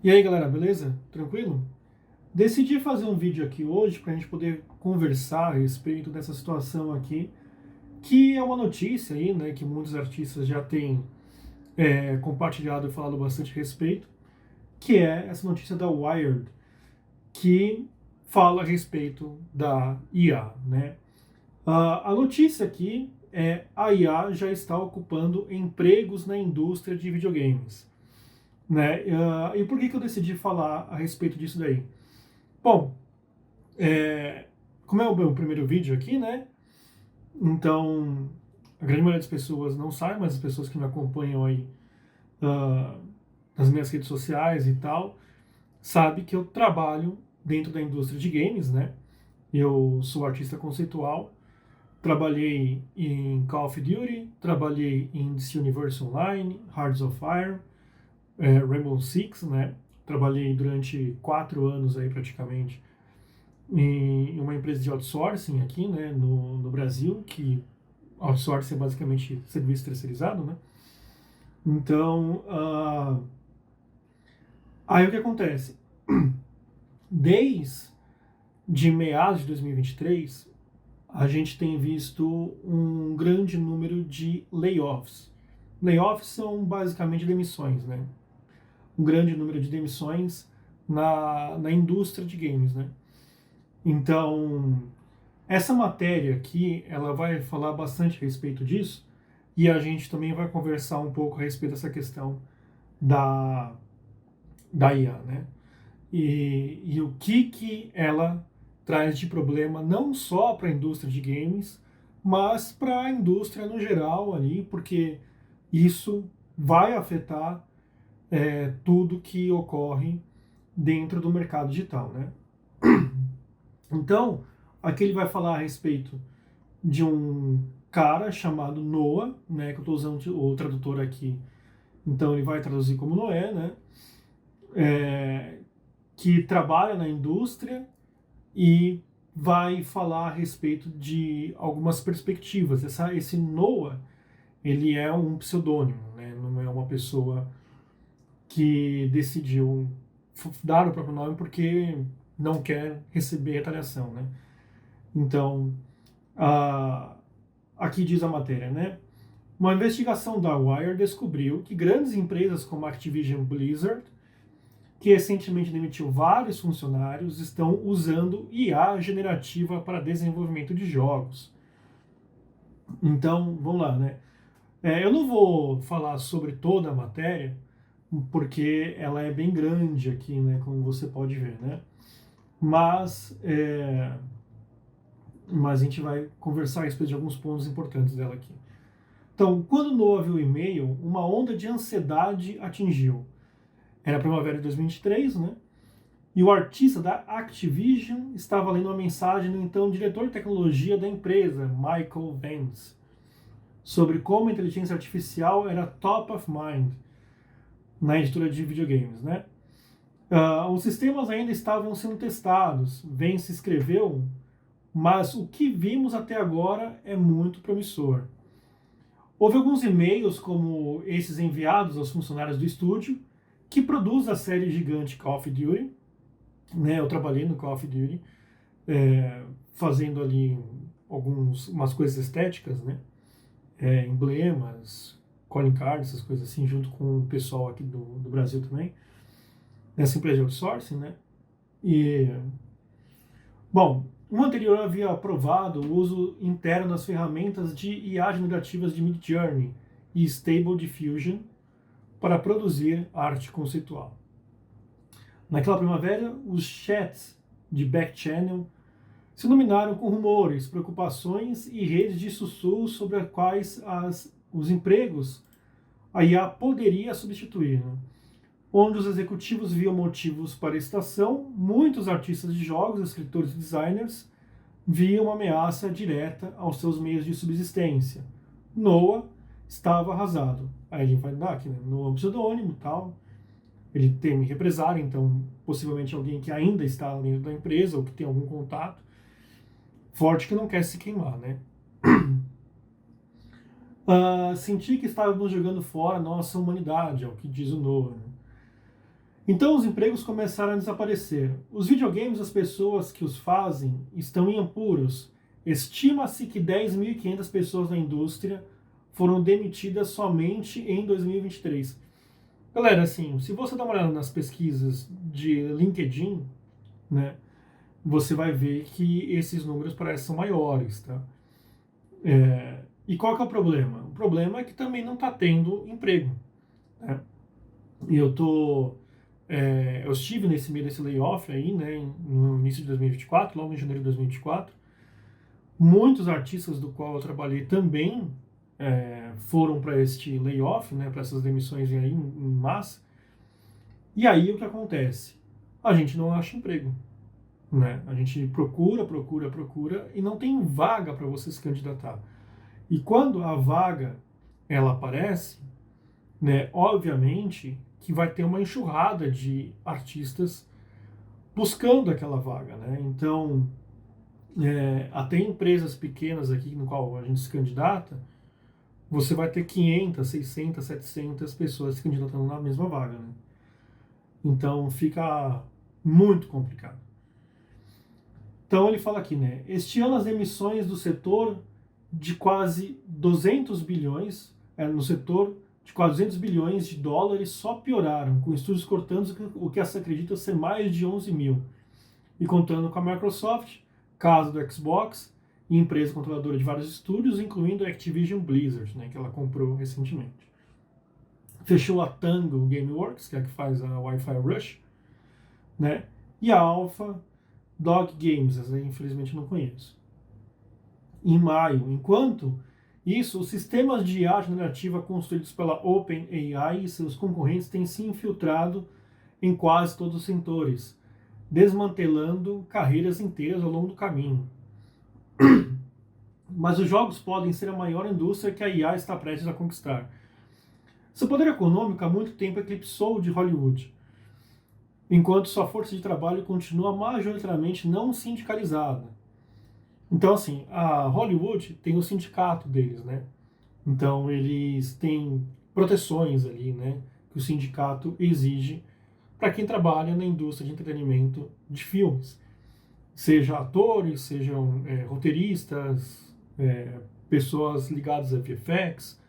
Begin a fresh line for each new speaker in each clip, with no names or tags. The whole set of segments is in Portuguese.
E aí, galera, beleza? Tranquilo? Decidi fazer um vídeo aqui hoje para a gente poder conversar a respeito dessa situação aqui, que é uma notícia aí, né, que muitos artistas já têm compartilhado e falado bastante a respeito, que é essa notícia da Wired, que fala a respeito da IA, né? A notícia aqui é a IA já está ocupando empregos na indústria de videogames, né? E por que eu decidi falar a respeito disso daí? Bom, é, como é o meu primeiro vídeo aqui, né? Então, a grande maioria das pessoas não sabe, mas as pessoas que me acompanham aí ah, nas minhas redes sociais e tal, sabe que eu trabalho dentro da indústria de games, né? Eu sou artista conceitual, trabalhei em Call of Duty, trabalhei em DC Universe Online, Hearts of Fire, Rainbow Six, né? Trabalhei durante 4 anos aí praticamente em uma empresa de outsourcing aqui, né, no Brasil, que outsourcing é basicamente serviço terceirizado, né? Então, aí o que acontece? Desde meados de 2023, a gente tem visto um grande número de layoffs. Layoffs são basicamente demissões, né? Um grande número de demissões na indústria de games, né? Então, essa matéria aqui, ela vai falar bastante a respeito disso, e a gente também vai conversar um pouco a respeito dessa questão da, da IA, né? E o que ela traz de problema não só para a indústria de games, mas para a indústria no geral ali, porque isso vai afetar tudo que ocorre dentro do mercado digital, né? Então, aqui ele vai falar a respeito de um cara chamado Noah, né, que eu estou usando o tradutor aqui, então ele vai traduzir como Noé, né, que trabalha na indústria e vai falar a respeito de algumas perspectivas. Esse Noah, ele é um pseudônimo, né, não é uma pessoa que decidiu dar o próprio nome porque não quer receber retaliação, né. Então, aqui diz a matéria, né? Uma investigação da Wire descobriu que grandes empresas como a Activision Blizzard, que recentemente demitiu vários funcionários, estão usando IA generativa para desenvolvimento de jogos. Então, vamos lá, né? Eu não vou falar sobre toda a matéria, porque ela é bem grande aqui, né? Como você pode ver, né? Mas, mas a gente vai conversar a respeito de alguns pontos importantes dela aqui. Então, quando Noah viu o e-mail, uma onda de ansiedade atingiu. Era a primavera de 2023, né? E o artista da Activision estava lendo uma mensagem do então diretor de tecnologia da empresa, Michael Vance, sobre como a inteligência artificial era top of mind na editora de videogames, né? Os sistemas ainda estavam sendo testados, Vance escreveu, mas o que vimos até agora é muito promissor. Houve alguns e-mails, como esses enviados aos funcionários do estúdio, que produz a série gigante Call of Duty. Né, eu trabalhei no Call of Duty, fazendo ali umas coisas estéticas, né, emblemas, calling cards, essas coisas assim, junto com o pessoal aqui do Brasil também, nessa empresa de outsourcing, né. E, bom, o anterior havia aprovado o uso interno das ferramentas de IA generativas de Midjourney e Stable Diffusion para produzir arte conceitual. Naquela primavera, os chats de back-channel se iluminaram com rumores, preocupações e redes de sussurros sobre as quais os empregos a IA poderia substituir. Né? Onde os executivos viam motivos para a excitação, muitos artistas de jogos, escritores e designers viam uma ameaça direta aos seus meios de subsistência. Noah estava arrasado. Aí ele vai dar aqui, né? No pseudônimo e tal. Ele teme represária, então possivelmente alguém que ainda está dentro da empresa ou que tem algum contato forte que não quer se queimar, né? Senti que estávamos jogando fora a nossa humanidade, é o que diz o Noah. Né? Então os empregos começaram a desaparecer. Os videogames, as pessoas que os fazem estão em apuros. Estima-se que 10.500 pessoas na indústria foram demitidas somente em 2023. Galera, assim, se você dá uma olhada nas pesquisas de LinkedIn, né, você vai ver que esses números parecem ser maiores, tá? E qual que é o problema? O problema é que também não está tendo emprego, né? E eu estive nesse meio desse layoff aí, né, no início de 2024, logo em janeiro de 2024. Muitos artistas do qual eu trabalhei também foram para este layoff, né, para essas demissões aí em massa. E aí o que acontece? A gente não acha emprego, né? A gente procura, procura, procura e não tem vaga para você se candidatar. E quando a vaga ela aparece, né, obviamente que vai ter uma enxurrada de artistas buscando aquela vaga, né? Então, até empresas pequenas aqui no qual a gente se candidata, você vai ter 500, 600, 700 pessoas se candidatando na mesma vaga, né? Então fica muito complicado. Então ele fala aqui, né? Este ano as emissões do setor de quase 200 bilhões, no setor de quase 200 bilhões de dólares só pioraram, com estudos cortando o que se acredita ser mais de 11 mil. E contando com a Microsoft, caso do Xbox, e empresa controladora de vários estúdios, incluindo a Activision Blizzard, né, que ela comprou recentemente. Fechou a Tango Gameworks, que é a que faz a Wi-Fi Rush, né, e a Alpha Dog Games, essa aí, infelizmente não conheço. Em maio, enquanto isso, os sistemas de IA generativa construídos pela OpenAI e seus concorrentes têm se infiltrado em quase todos os setores, desmantelando carreiras inteiras ao longo do caminho. Mas os jogos podem ser a maior indústria que a IA está prestes a conquistar. Seu poder econômico há muito tempo eclipsou o de Hollywood, enquanto sua força de trabalho continua majoritariamente não sindicalizada. Então, assim, a Hollywood tem o sindicato deles, né? Então, eles têm proteções ali, né? Que o sindicato exige para quem trabalha na indústria de entretenimento de filmes. Seja atores, sejam roteiristas, pessoas ligadas a VFX,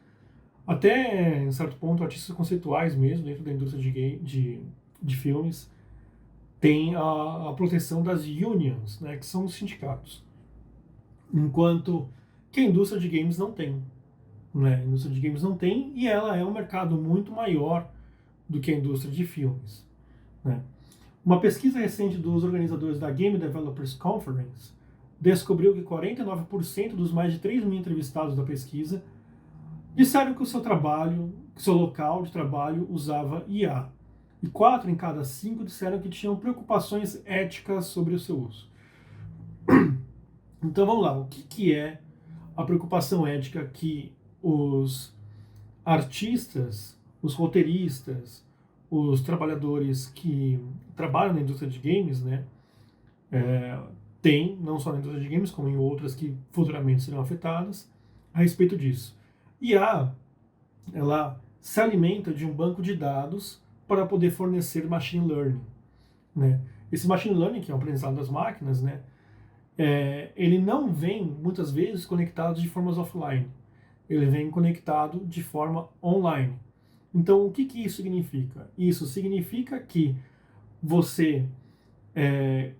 até, em certo ponto, artistas conceituais mesmo, dentro da indústria de filmes, tem a proteção das unions, né? Que são os sindicatos. Enquanto que a indústria de games não tem. Né? A indústria de games não tem e ela é um mercado muito maior do que a indústria de filmes. Né? Uma pesquisa recente dos organizadores da Game Developers Conference descobriu que 49% dos mais de 3 mil entrevistados da pesquisa disseram que o seu trabalho, que seu local de trabalho usava IA. E 4 em cada 5 disseram que tinham preocupações éticas sobre o seu uso. Então vamos lá, o que é a preocupação ética que os artistas, os roteiristas, os trabalhadores que trabalham na indústria de games, né, têm, não só na indústria de games, como em outras que futuramente serão afetadas, a respeito disso. Ela se alimenta de um banco de dados para poder fornecer machine learning. Né? Esse machine learning, que é o aprendizado das máquinas, né, ele não vem, muitas vezes, conectado de formas offline. Ele vem conectado de forma online. Então, o que isso significa? Isso significa que você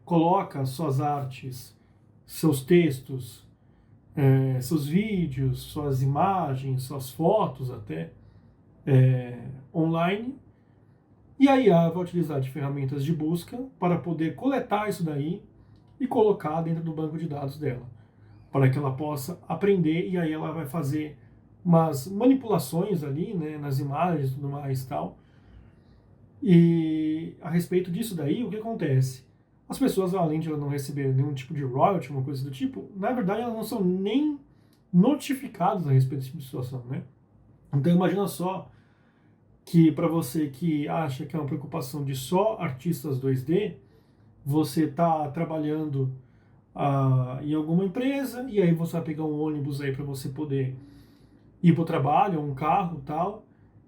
coloca suas artes, seus textos, seus vídeos, suas imagens, suas fotos até, online, e a IA vai utilizar de ferramentas de busca para poder coletar isso daí e colocar dentro do banco de dados dela, para que ela possa aprender, e aí ela vai fazer umas manipulações ali, né, nas imagens e tudo mais e tal. E a respeito disso daí, o que acontece? As pessoas, além de não receber nenhum tipo de royalty, uma coisa do tipo, na verdade elas não são nem notificadas a respeito desse tipo de situação, né? Então imagina só que para você que acha que é uma preocupação de só artistas 2D, você está trabalhando em alguma empresa e aí você vai pegar um ônibus aí para você poder ir para o trabalho, um carro e tal,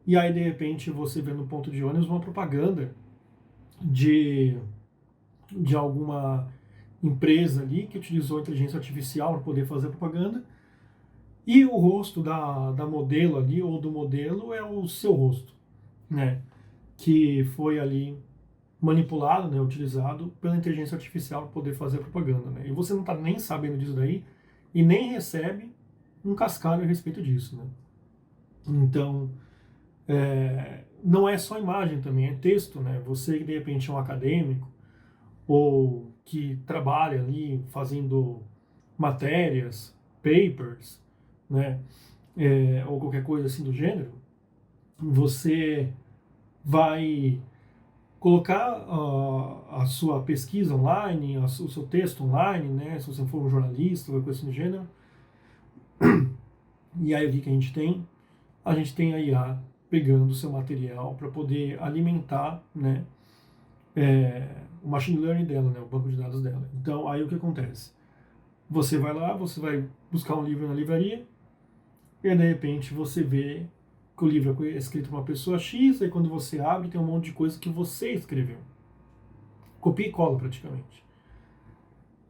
e aí de repente você vê no ponto de ônibus uma propaganda de, de alguma empresa ali que utilizou inteligência artificial para poder fazer propaganda, e o rosto da modelo ali, ou do modelo, é o seu rosto, né? Que foi ali manipulado, né, utilizado pela inteligência artificial para poder fazer propaganda, né? E você não está nem sabendo disso daí e nem recebe um cascalho a respeito disso, né? Então, não é só imagem também, é texto, né? Você que de repente é um acadêmico ou que trabalha ali fazendo matérias, papers, né? Ou qualquer coisa assim do gênero, você vai colocar a sua pesquisa online, o seu texto online, né? Se você for um jornalista ou coisa assim do gênero. E aí o que a gente tem? A gente tem a IA pegando o seu material para poder alimentar, né, o machine learning dela, né, o banco de dados dela. Então, aí o que acontece? Você vai lá, você vai buscar um livro na livraria, e de repente você vê que o livro é escrito por uma pessoa X, e quando você abre tem um monte de coisa que você escreveu. Copia e cola praticamente.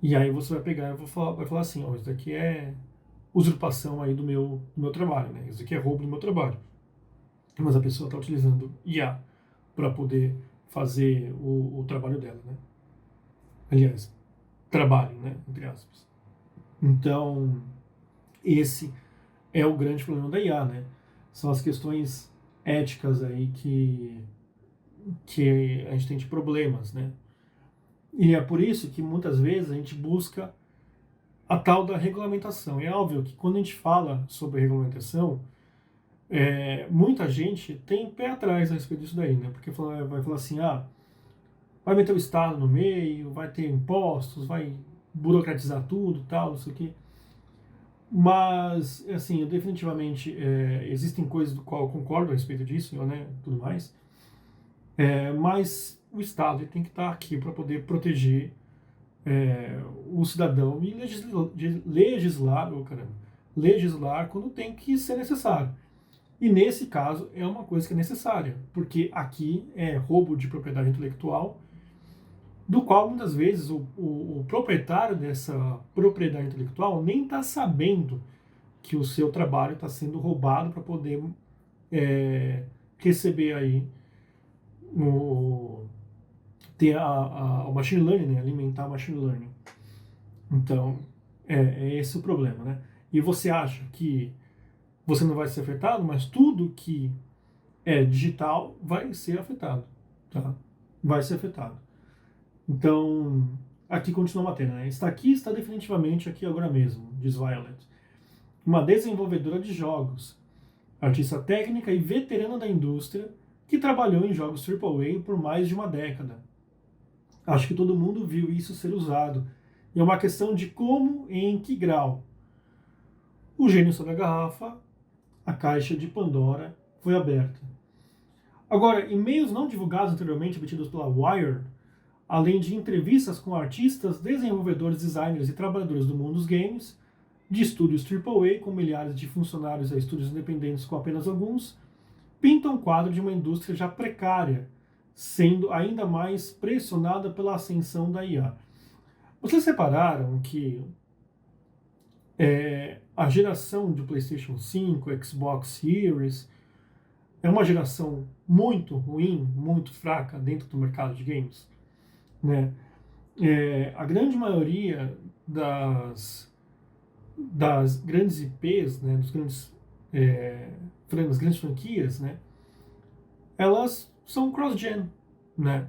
E aí você vai pegar e vai falar assim, ó, isso daqui é usurpação aí do meu trabalho, né? Isso aqui é roubo do meu trabalho. Mas a pessoa está utilizando IA para poder fazer o trabalho dela, né? Aliás, trabalho, né? Entre aspas. Então, esse é o grande problema da IA, né? São as questões éticas aí que a gente tem de problemas, né? E é por isso que muitas vezes a gente busca a tal da regulamentação. É óbvio que quando a gente fala sobre regulamentação, muita gente tem pé atrás a respeito disso daí, né? Porque vai falar assim, vai meter o Estado no meio, vai ter impostos, vai burocratizar tudo, tal, não sei o quê. Mas, assim, definitivamente existem coisas do qual eu concordo a respeito disso, né, tudo mais. Mas o Estado ele tem que estar aqui para poder proteger o cidadão e legislar quando tem que ser necessário. E nesse caso é uma coisa que é necessária, porque aqui é roubo de propriedade intelectual, do qual muitas vezes o proprietário dessa propriedade intelectual nem está sabendo que o seu trabalho está sendo roubado para poder receber aí o, ter o machine learning, né? Alimentar o machine learning. Então, é esse o problema, né? E você acha que você não vai ser afetado, mas tudo que é digital vai ser afetado, tá? Vai ser afetado. Então, aqui continua a matéria, né? Está aqui, está definitivamente aqui agora mesmo, diz Violet. Uma desenvolvedora de jogos, artista técnica e veterana da indústria, que trabalhou em jogos AAA por mais de uma década. Acho que todo mundo viu isso ser usado. E é uma questão de como e em que grau. O gênio sobre a garrafa, a caixa de Pandora, foi aberta. Agora, e-mails não divulgados anteriormente obtidos pela Wired, além de entrevistas com artistas, desenvolvedores, designers e trabalhadores do mundo dos games, de estúdios AAA com milhares de funcionários a estúdios independentes com apenas alguns, pintam um quadro de uma indústria já precária, sendo ainda mais pressionada pela ascensão da IA. Vocês repararam que a geração de PlayStation 5, Xbox Series, é uma geração muito ruim, muito fraca dentro do mercado de games, né? A grande maioria das grandes IPs, né, das grandes franquias, né, elas são cross-gen, né?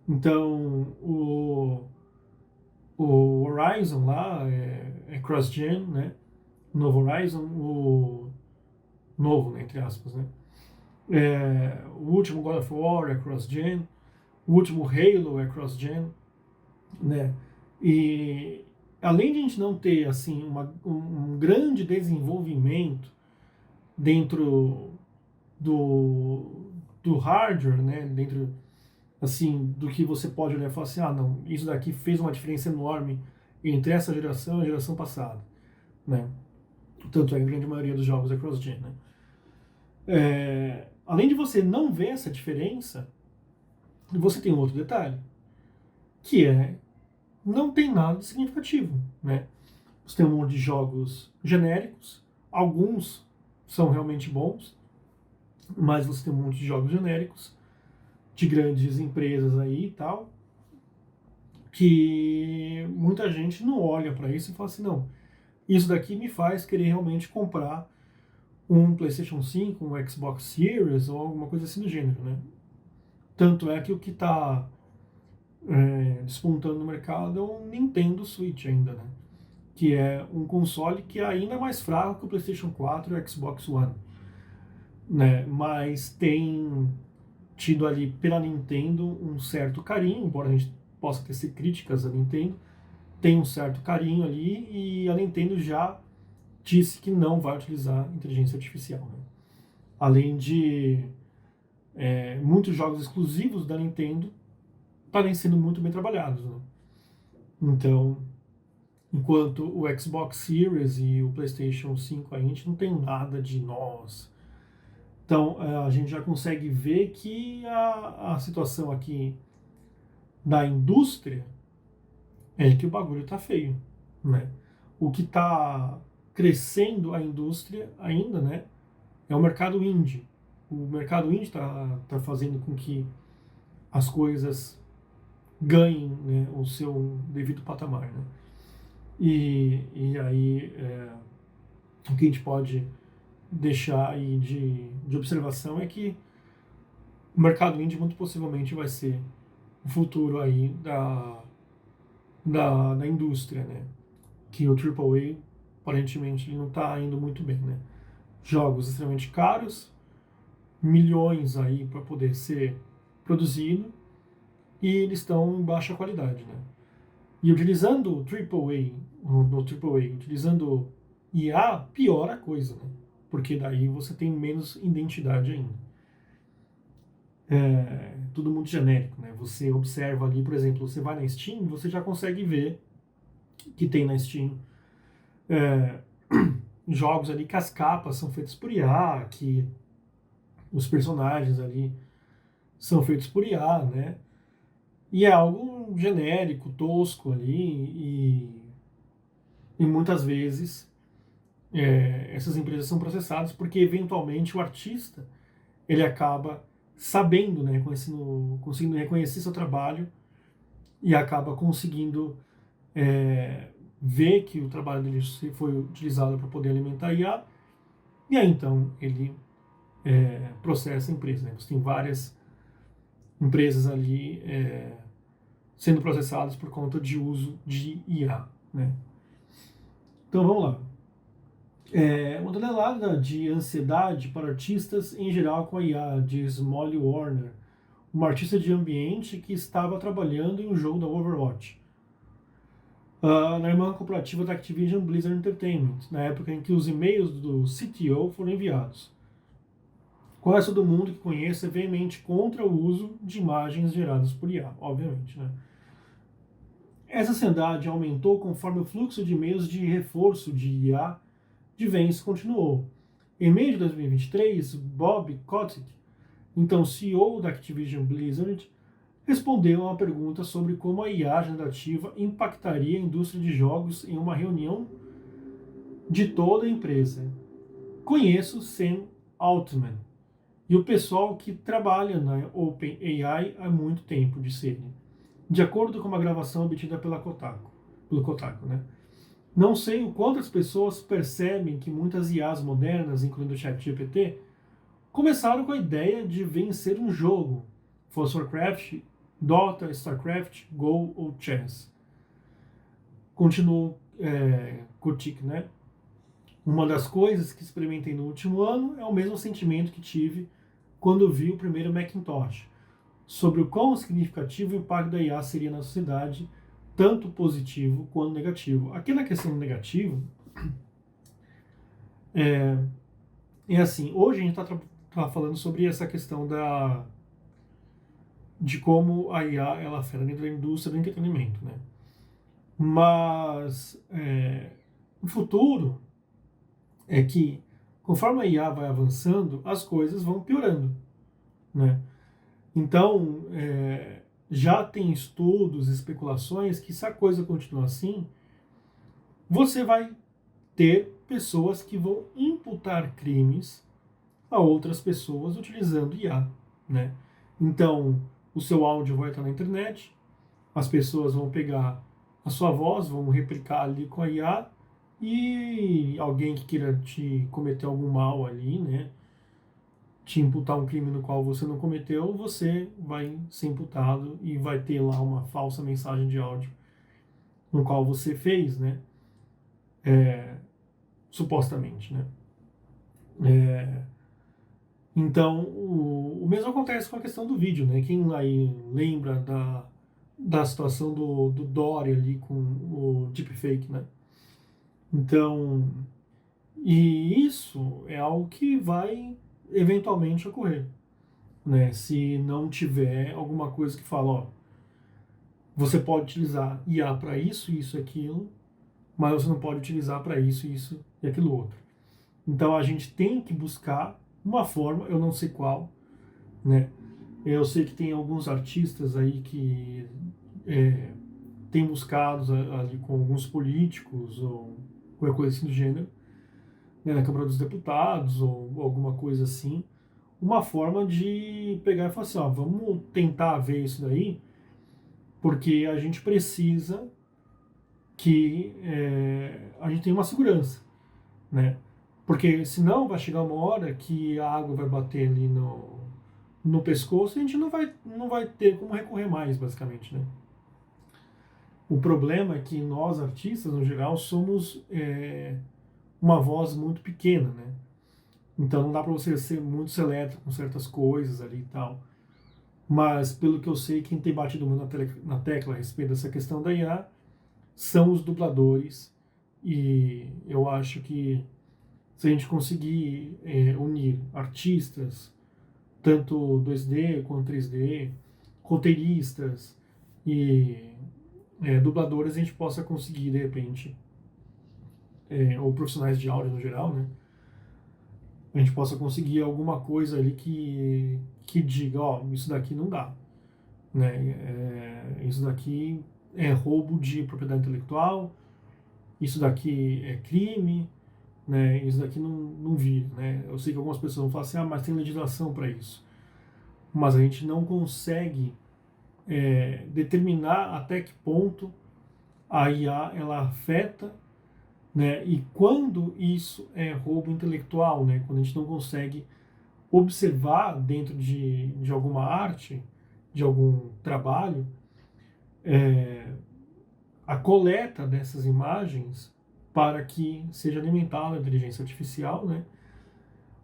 Então, o Horizon lá é cross-gen, né? O novo Horizon, o novo, né, entre aspas, né? O último God of War é cross-gen, o último Halo é cross-gen, né? E além de a gente não ter assim um grande desenvolvimento dentro do, do hardware, né? Dentro assim do que você pode olhar e falar assim, não, isso daqui fez uma diferença enorme entre essa geração e a geração passada, né? Tanto é que a grande maioria dos jogos é cross-gen, né? Além de você não ver essa diferença, você tem um outro detalhe, que não tem nada de significativo, né? Você tem um monte de jogos genéricos, alguns são realmente bons, mas você tem um monte de jogos genéricos de grandes empresas aí e tal, que muita gente não olha para isso e fala assim, não, isso daqui me faz querer realmente comprar um PlayStation 5, um Xbox Series ou alguma coisa assim do gênero, né? Tanto é que o que está despontando no mercado é o Nintendo Switch ainda, né? Que é um console que é ainda mais fraco que o PlayStation 4 e o Xbox One, né? Mas tem tido ali pela Nintendo um certo carinho, embora a gente possa ter críticas à Nintendo, tem um certo carinho ali e a Nintendo já disse que não vai utilizar inteligência artificial, né? Além de muitos jogos exclusivos da Nintendo estarem sendo muito bem trabalhados, né? Então, enquanto o Xbox Series e o PlayStation 5 a gente não tem nada de nós. Então, a gente já consegue ver que a situação aqui da indústria é que o bagulho tá feio, né? O que está crescendo a indústria ainda, né, é o mercado indie. O mercado indie tá fazendo com que as coisas ganhem, né, o seu devido patamar, né? E aí o que a gente pode deixar aí de observação é que o mercado indie muito possivelmente vai ser o futuro aí da indústria, né? Que o AAA aparentemente não está indo muito bem, né? Jogos extremamente caros, milhões aí para poder ser produzido e eles estão em baixa qualidade, né? E utilizando o AAA, utilizando IA, piora a coisa, né? Porque daí você tem menos identidade ainda. Tudo muito genérico, né? Você observa ali, por exemplo, você vai na Steam, você já consegue ver que tem na Steam é, jogos ali que as capas são feitas por IA, que os personagens ali são feitos por IA, né? E é algo genérico, tosco ali, e muitas vezes essas empresas são processadas porque eventualmente o artista ele acaba sabendo, né, conseguindo reconhecer seu trabalho e acaba conseguindo ver que o trabalho dele foi utilizado para poder alimentar a IA, e aí então ele processa a empresa. Né? Você tem várias empresas ali sendo processadas por conta de uso de IA. Né? Então vamos lá. Uma tonelada de ansiedade para artistas em geral com a IA, diz Molly Warner, uma artista de ambiente que estava trabalhando em um jogo da Overwatch, na irmã corporativa da Activision Blizzard Entertainment, na época em que os e-mails do CTO foram enviados. Quase todo mundo que conhece é veemente contra o uso de imagens geradas por IA, obviamente. Né? Essa ansiedade aumentou conforme o fluxo de e-mails de reforço de IA de Vance continuou. Em meio de 2023, Bob Kotick, então CEO da Activision Blizzard, respondeu a uma pergunta sobre como a IA generativa impactaria a indústria de jogos em uma reunião de toda a empresa. Conheço Sam Altman e o pessoal que trabalha na OpenAI há muito tempo, disse ele, de acordo com uma gravação obtida pelo Kotaku, né? Não sei o quanto as pessoas percebem que muitas IAs modernas, incluindo o ChatGPT, começaram com a ideia de vencer um jogo, fosse Warcraft, Dota, StarCraft, Go ou Chess. Continuou Kotick, né? Uma das coisas que experimentei no último ano é o mesmo sentimento que tive quando vi o primeiro Macintosh, sobre o quão significativo o impacto da IA seria na sociedade, tanto positivo quanto negativo. Aqui na questão do negativo, é assim, hoje a gente está falando sobre essa questão de como a IA ela afeta dentro da indústria do entretenimento, né? Mas o futuro é que, conforme a IA vai avançando, as coisas vão piorando, né? Então, já tem estudos, especulações que se a coisa continuar assim, você vai ter pessoas que vão imputar crimes a outras pessoas utilizando IA, né? Então, o seu áudio vai estar na internet, as pessoas vão pegar a sua voz, vão replicar ali com a IA, e alguém que queira te cometer algum mal ali, né? Te imputar um crime no qual você não cometeu, você vai ser imputado e vai ter lá uma falsa mensagem de áudio no qual você fez, né? Supostamente, né? Então, o mesmo acontece com a questão do vídeo, né? Quem aí lembra da situação do Dory ali com o deepfake, né? Então, e isso é algo que vai eventualmente ocorrer, né? Se não tiver alguma coisa que fala, ó, você pode utilizar IA para isso, isso e aquilo, mas você não pode utilizar para isso, isso e aquilo outro. Então a gente tem que buscar uma forma, eu não sei qual, né? Eu sei que tem alguns artistas aí que têm buscado ali com alguns políticos ou qualquer coisa assim do gênero, né, na Câmara dos Deputados ou alguma coisa assim, uma forma de pegar e falar assim, ó, vamos tentar ver isso daí, porque a gente precisa que a gente tenha uma segurança, né? Porque senão vai chegar uma hora que a água vai bater ali no pescoço e a gente não vai ter como recorrer mais, basicamente, né? O problema é que nós, artistas, no geral, somos uma voz muito pequena, né? Então não dá para você ser muito seleto com certas coisas ali e tal. Mas, pelo que eu sei, quem tem batido muito na tecla a respeito dessa questão da IA são os dubladores. E eu acho que se a gente conseguir unir artistas, tanto 2D quanto 3D, roteiristas e dubladores, a gente possa conseguir, de repente, ou profissionais de áudio no geral, né? A gente possa conseguir alguma coisa ali que diga, ó, isso daqui não dá, né? Isso daqui é roubo de propriedade intelectual, isso daqui é crime, né? Isso daqui não vira, né? Eu sei que algumas pessoas vão falar assim, ah, mas tem legislação para isso. Mas a gente não consegue determinar até que ponto a IA ela afeta, né? E quando isso é roubo intelectual, né? Quando a gente não consegue observar dentro de alguma arte, de algum trabalho, a coleta dessas imagens para que seja alimentada a inteligência artificial, né?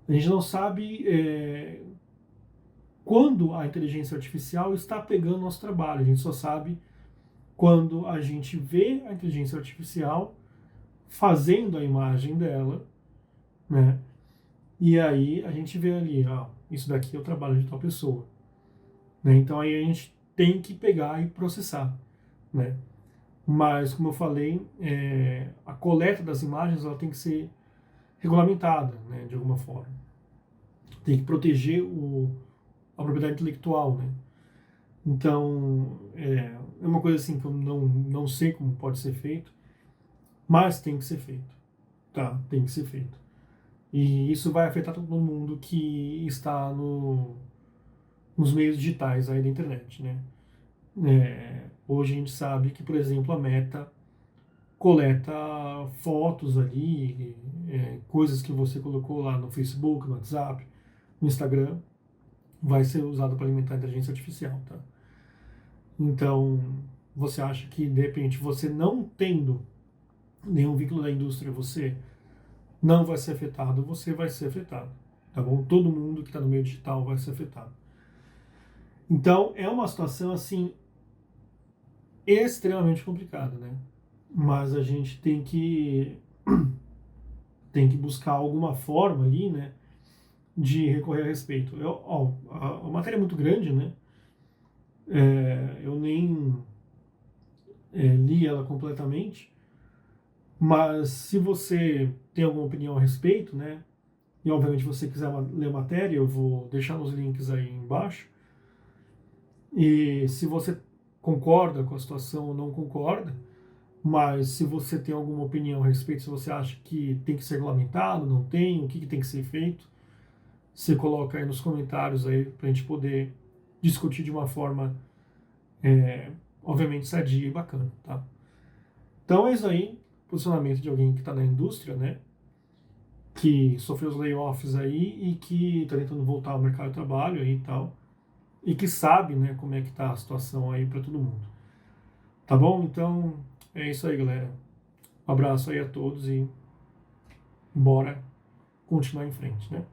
A gente não sabe quando a inteligência artificial está pegando nosso trabalho. A gente só sabe quando a gente vê a inteligência artificial fazendo a imagem dela, né? E aí a gente vê ali, ó, isso daqui é o trabalho de tal pessoa, né? Então aí a gente tem que pegar e processar, né? Mas, como eu falei, a coleta das imagens ela tem que ser regulamentada, né, de alguma forma. Tem que proteger a propriedade intelectual, né? Então, é uma coisa assim que eu não sei como pode ser feito, mas tem que ser feito, tá? Tem que ser feito. E isso vai afetar todo mundo que está nos meios digitais aí da internet, né? Hoje a gente sabe que, por exemplo, a Meta coleta fotos ali, coisas que você colocou lá no Facebook, no WhatsApp, no Instagram, vai ser usado para alimentar a inteligência artificial, tá? Então, você acha que, de repente, você não tendo nenhum vínculo da indústria, você não vai ser afetado, você vai ser afetado, tá bom? Todo mundo que está no meio digital vai ser afetado. Então, é uma situação, assim, extremamente complicada, né? Mas a gente tem que buscar alguma forma ali, né, de recorrer a respeito. A matéria é muito grande, né? Eu nem li ela completamente, mas se você tem alguma opinião a respeito, né, e obviamente você quiser ler a matéria, eu vou deixar os links aí embaixo. E se você concorda com a situação ou não concorda, mas se você tem alguma opinião a respeito, se você acha que tem que ser regulamentado, não tem, o que tem que ser feito, você coloca aí nos comentários aí para a gente poder discutir de uma forma, obviamente, sadia e bacana, tá? Então é isso aí, posicionamento de alguém que está na indústria, né? Que sofreu os layoffs aí e que está tentando voltar ao mercado de trabalho aí e tal, e que sabe, né, como é que tá a situação aí para todo mundo. Tá bom? Então é isso aí, galera. Um abraço aí a todos e bora continuar em frente, né?